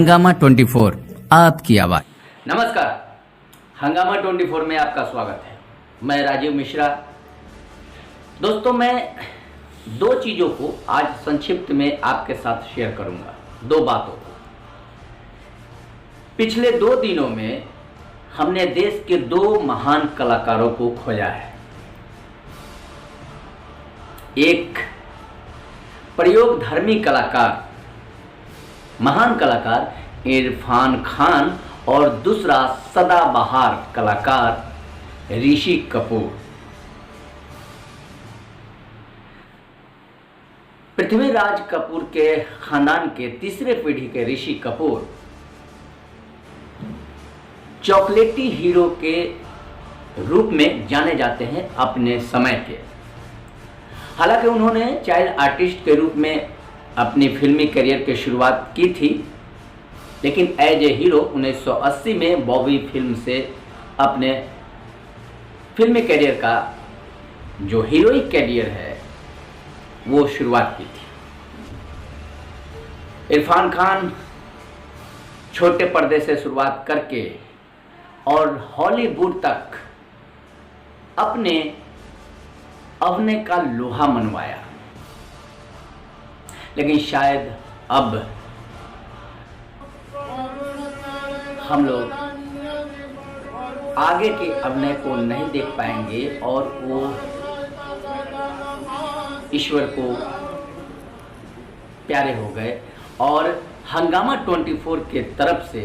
हंगामा 24 आपकी आवाज। नमस्कार, हंगामा 24 में आपका स्वागत है। मैं राजीव मिश्रा। दोस्तों, मैं दो चीज़ों को आज संक्षिप्त में आपके साथ शेयर करूंगा, दो बातों को। पिछले 2 दिनों में हमने देश के 2 महान कलाकारों को खोया है। एक प्रयोगधर्मी कलाकार, महान कलाकार इरफान खान और दूसरा सदाबहार कलाकार ऋषि कपूर। पृथ्वीराज कपूर के खानदान के तीसरे पीढ़ी के ऋषि कपूर चॉकलेटी हीरो के रूप में जाने जाते हैं अपने समय के। हालांकि उन्होंने चाइल्ड आर्टिस्ट के रूप में अपनी फिल्मी करियर की शुरुआत की थी, लेकिन एज ए हीरो 1980 में बॉबी फिल्म से अपने फिल्मी करियर का जो हीरोइक करियर है वो शुरुआत की थी। इरफान खान छोटे पर्दे से शुरुआत करके और हॉलीवुड तक अपने अभिनय का लोहा मनवाया, लेकिन शायद अब हम लोग आगे के अभिनय को नहीं देख पाएंगे और वो ईश्वर को प्यारे हो गए। और हंगामा 24 के तरफ से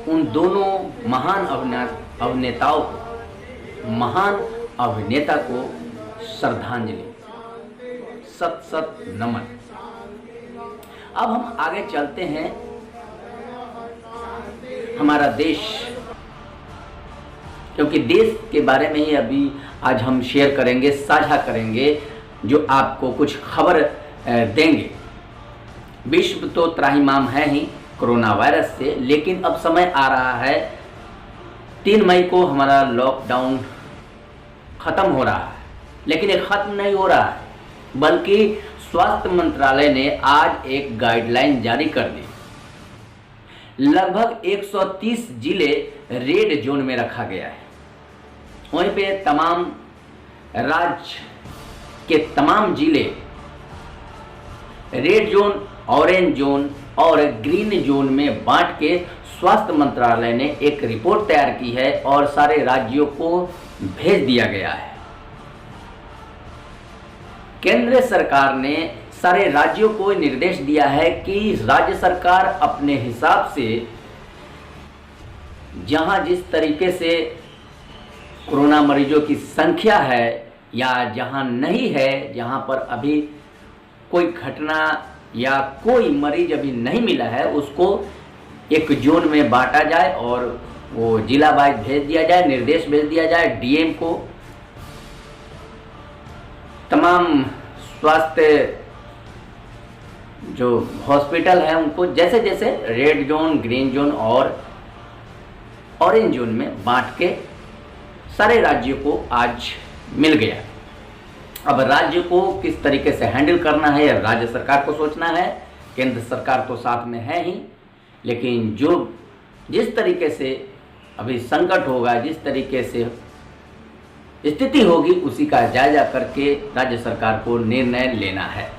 उन दोनों महान अभिनेताओं को, महान अभिनेता को श्रद्धांजलि, सत सत नमन। अब हम आगे चलते हैं। हमारा देश, क्योंकि देश के बारे में ही अभी आज हम शेयर करेंगे, साझा करेंगे, जो आपको कुछ खबर देंगे। विश्व तो त्राहिमाम है ही कोरोना वायरस से, लेकिन अब समय आ रहा है 3 मई को हमारा लॉकडाउन खत्म हो रहा है। लेकिन ये खत्म नहीं हो रहा है, बल्कि स्वास्थ्य मंत्रालय ने आज एक गाइडलाइन जारी कर दी। लगभग 130 जिले रेड जोन में रखा गया है। वहीं पे तमाम राज्य के तमाम जिले रेड जोन, ऑरेंज जोन और ग्रीन जोन में बांट के स्वास्थ्य मंत्रालय ने एक रिपोर्ट तैयार की है और सारे राज्यों को भेज दिया गया है। केंद्र सरकार ने सारे राज्यों को निर्देश दिया है कि राज्य सरकार अपने हिसाब से जहां जिस तरीके से कोरोना मरीजों की संख्या है या जहां नहीं है, जहां पर अभी कोई घटना या कोई मरीज अभी नहीं मिला है, उसको एक जोन में बांटा जाए और वो जिला वाइज भेज दिया जाए, निर्देश भेज दिया जाए डीएम को। तमाम स्वास्थ्य जो हॉस्पिटल है उनको जैसे जैसे रेड जोन, ग्रीन जोन और ऑरेंज जोन में बांट के सारे राज्यों को आज मिल गया। अब राज्य को किस तरीके से हैंडल करना है या राज्य सरकार को सोचना है। केंद्र सरकार तो साथ में है ही, लेकिन जिस तरीके से अभी संकट होगा, जिस तरीके से स्थिति होगी, उसी का जायजा करके राज्य सरकार को निर्णय लेना है।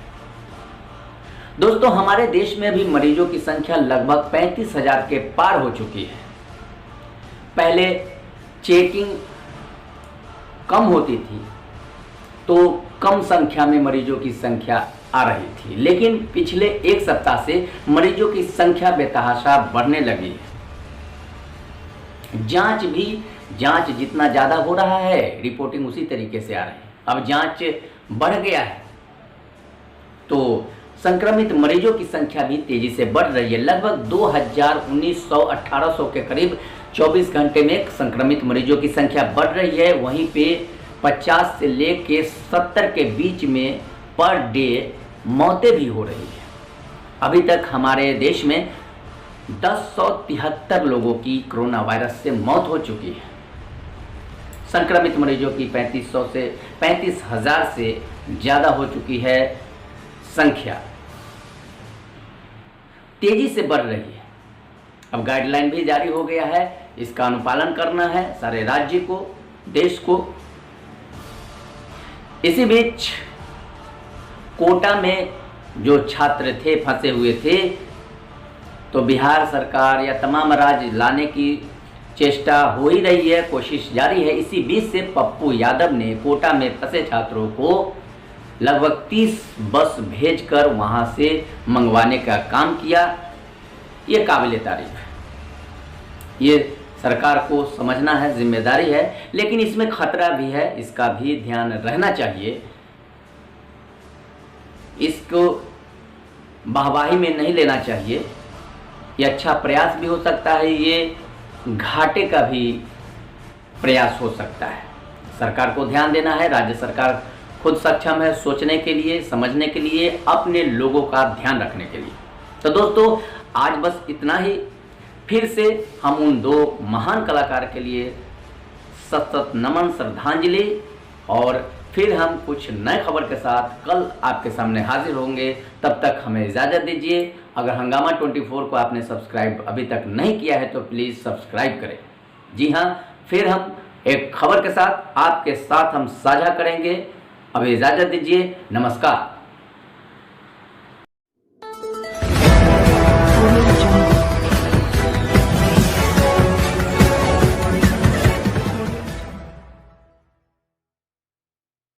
दोस्तों, हमारे देश में भी मरीजों की संख्या लगभग 35,000 के पार हो चुकी है। पहले चेकिंग कम होती थी तो कम संख्या में मरीजों की संख्या आ रही थी, लेकिन पिछले 1 सप्ताह से मरीजों की संख्या बेतहाशा बढ़ने लगी है। जांच जितना ज़्यादा हो रहा है, रिपोर्टिंग उसी तरीके से आ रही है। अब जांच बढ़ गया है तो संक्रमित मरीजों की संख्या भी तेजी से बढ़ रही है। लगभग 2100-1800 के करीब 24 घंटे में संक्रमित मरीजों की संख्या बढ़ रही है। वहीं पे 50 से लेके 70 के बीच में पर डे मौतें भी हो रही है। अभी तक हमारे देश में 1073 लोगों की कोरोना वायरस से मौत हो चुकी है। संक्रमित मरीजों की 35,000 से ज़्यादा हो चुकी है संख्या। तेजी से बढ़ रही है। अब गाइडलाइन भी जारी हो गया है, इसका अनुपालन करना है सारे राज्य को, देश को। इसी बीच कोटा में जो छात्र थे फंसे हुए थे, तो बिहार सरकार या तमाम राज्य लाने की चेष्टा हो ही रही है, कोशिश जारी है। इसी बीच से पप्पू यादव ने कोटा में फंसे छात्रों को लगभग 30 बस भेजकर वहां से मंगवाने का काम किया। ये काबिल तारीफ है, ये सरकार को समझना है, जिम्मेदारी है, लेकिन इसमें खतरा भी है, इसका भी ध्यान रहना चाहिए। इसको वाहवाही में नहीं लेना चाहिए। ये अच्छा प्रयास भी हो सकता है, ये घाटे का भी प्रयास हो सकता है। सरकार को ध्यान देना है, राज्य सरकार खुद सक्षम है सोचने के लिए, समझने के लिए, अपने लोगों का ध्यान रखने के लिए। तो दोस्तों आज बस इतना ही। फिर से हम उन दो महान कलाकार के लिए सतत नमन, श्रद्धांजलि, और फिर हम कुछ नए खबर के साथ कल आपके सामने हाजिर होंगे। तब तक हमें इजाज़त दीजिए। अगर हंगामा 24 को आपने सब्सक्राइब अभी तक नहीं किया है तो प्लीज़ सब्सक्राइब करें। जी हाँ, फिर हम एक खबर के साथ आपके साथ हम साझा करेंगे। अब इजाज़त दीजिए, नमस्कार।